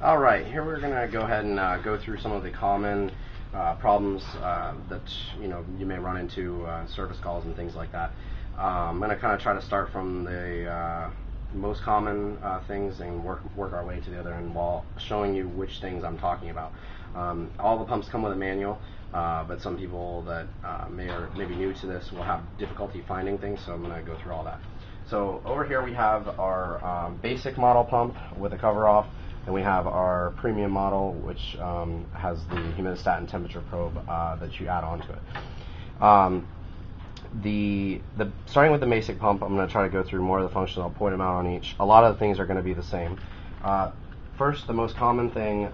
All right, here we're going to go ahead and go through some of the common problems that you may run into service calls and things like that. I'm going to kind of try to start from the most common things and work our way to the other end while showing you which things I'm talking about. All the pumps come with a manual, but some people that may be new to this will have difficulty finding things, so I'm going to go through all that. So over here we have our basic model pump with a cover off, and we have our premium model, which has the humidistat and temperature probe that you add onto it. Starting with the basic pump, I'm going to try to go through more of the functions. I'll point them out on each. A lot of the things are going to be the same. First, the most common thing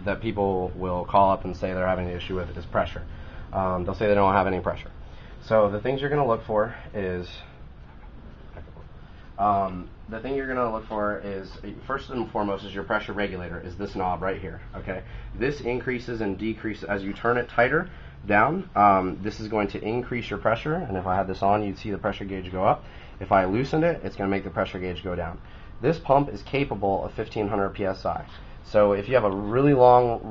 that people will call up and say they're having an issue with is pressure. They'll say they don't have any pressure. So the things you're going to look for is first and foremost is your pressure regulator, is this knob right here. Okay, this increases and decreases as you turn it tighter down. This is going to increase your pressure, and if I had this on, you'd see the pressure gauge go up. If I loosened it, it's going to make the pressure gauge go down. This pump is capable of 1500 psi. So if you have a really long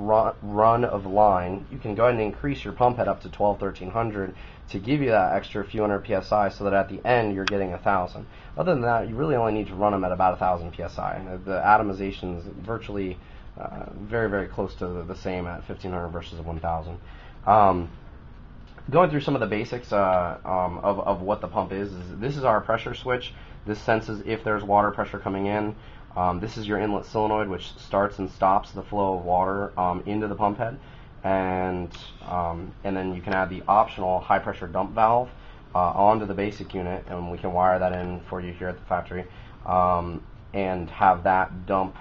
run of line, you can go ahead and increase your pump head up to 1300 to give you that extra few hundred psi, so that at the end you're getting 1000. Other than that, you really only need to run them at about 1000 psi. The atomization is virtually very, very close to the same at 1500 versus 1000. Going through some of the basics of what the pump is this is our pressure switch. This senses if there's water pressure coming in. This is your inlet solenoid, which starts and stops the flow of water into the pump head. And then you can add the optional high pressure dump valve onto the basic unit, and we can wire that in for you here at the factory, and have that dump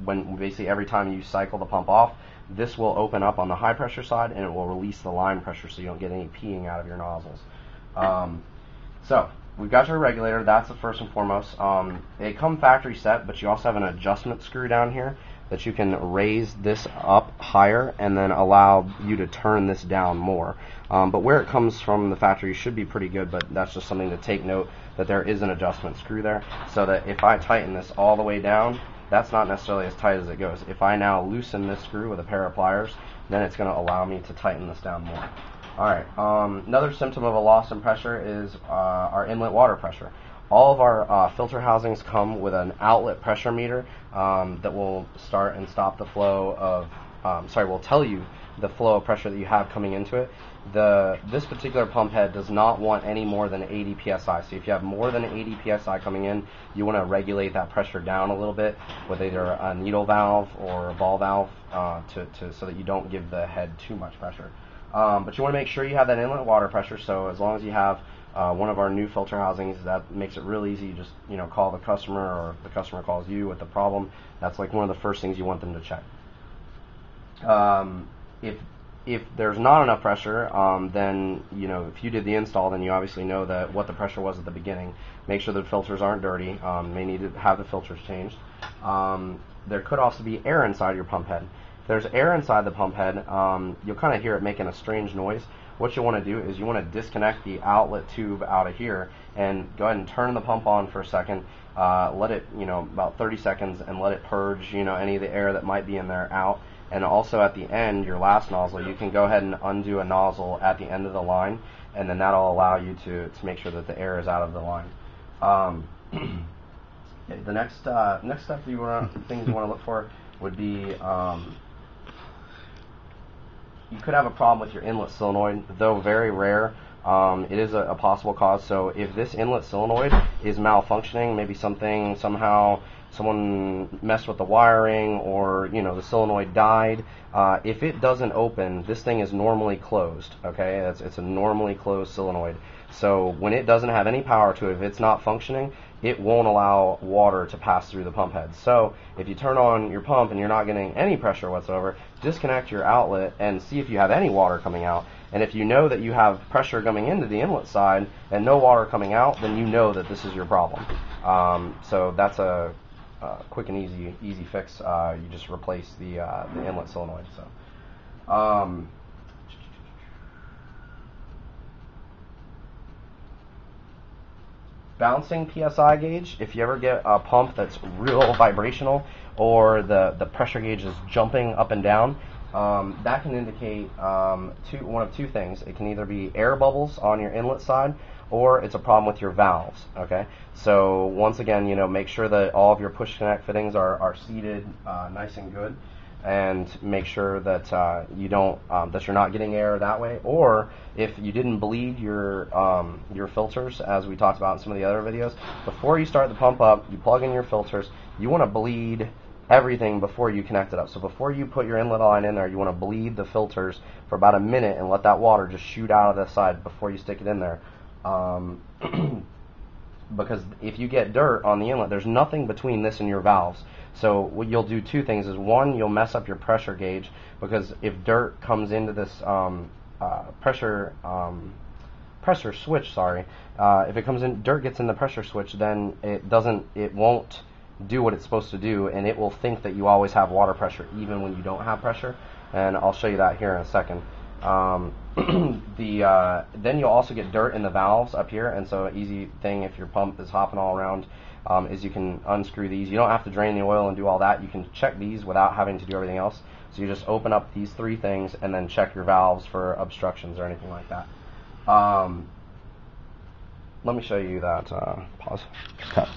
when basically every time you cycle the pump off, this will open up on the high pressure side and it will release the line pressure, so you don't get any peeing out of your nozzles. So we've got your regulator. That's the first and foremost. They come factory set, but you also have an adjustment screw down here that you can raise this up higher and then allow you to turn this down more. But where it comes from the factory should be pretty good, but that's just something to take note, that there is an adjustment screw there, so that if I tighten this all the way down, that's not necessarily as tight as it goes. If I now loosen this screw with a pair of pliers, then it's going to allow me to tighten this down more. Alright, another symptom of a loss in pressure is our inlet water pressure. All of our filter housings come with an outlet pressure meter that will start and stop the flow of, will tell you the flow of pressure that you have coming into it. This particular pump head does not want any more than 80 psi. So if you have more than 80 psi coming in, you want to regulate that pressure down a little bit with either a needle valve or a ball valve so that you don't give the head too much pressure. But you want to make sure you have that inlet water pressure. So as long as you have one of our new filter housings, that makes it real easy. You just call the customer, or the customer calls you with the problem. That's like one of the first things you want them to check. If there's not enough pressure, then if you did the install, then you obviously know that what the pressure was at the beginning. Make sure the filters aren't dirty. May need to have the filters changed. There could also be air inside your pump head. If there's air inside the pump head, you'll kind of hear it making a strange noise. What you want to do is you want to disconnect the outlet tube out of here and go ahead and turn the pump on for a second. Let it, about 30 seconds, and let it purge, any of the air that might be in there out. And also at the end, your last nozzle, you can go ahead and undo a nozzle at the end of the line, and then that'll allow you to make sure that the air is out of the line. Okay, the next step things you want to look for would be you could have a problem with your inlet solenoid, though very rare. It is a possible cause. So if this inlet solenoid is malfunctioning, maybe someone messed with the wiring, or the solenoid died, if it doesn't open, this thing is normally closed. Okay, it's a normally closed solenoid. So when it doesn't have any power to it, if it's not functioning, it won't allow water to pass through the pump head. So if you turn on your pump and you're not getting any pressure whatsoever, disconnect your outlet and see if you have any water coming out. And if you know that you have pressure coming into the inlet side and no water coming out, then you know that this is your problem. So that's a quick and easy fix. You just replace the inlet solenoid. So. bouncing PSI gauge, if you ever get a pump that's real vibrational or the pressure gauge is jumping up and down, that can indicate one of two things. It can either be air bubbles on your inlet side, or it's a problem with your valves. Okay, so once again, make sure that all of your push connect fittings are seated nice and good, and make sure that that you're not getting air that way. Or if you didn't bleed your filters, as we talked about in some of the other videos, before you start the pump up, you plug in your filters. You want to bleed everything before you connect it up. So before you put your inlet line in there, you want to bleed the filters for about a minute and let that water just shoot out of the side before you stick it in there. Because if you get dirt on the inlet, there's nothing between this and your valves. So what you'll do two things is, one, you'll mess up your pressure gauge, because if dirt comes into this pressure switch, if it comes in, dirt gets in the pressure switch, then it won't do what it's supposed to do, and it will think that you always have water pressure even when you don't have pressure, and I'll show you that here in a second. Then you'll also get dirt in the valves up here, and so an easy thing if your pump is hopping all around is you can unscrew these. You don't have to drain the oil and do all that. You can check these without having to do everything else. So you just open up these three things and then check your valves for obstructions or anything like that. Let me show you that. Pause. Cut.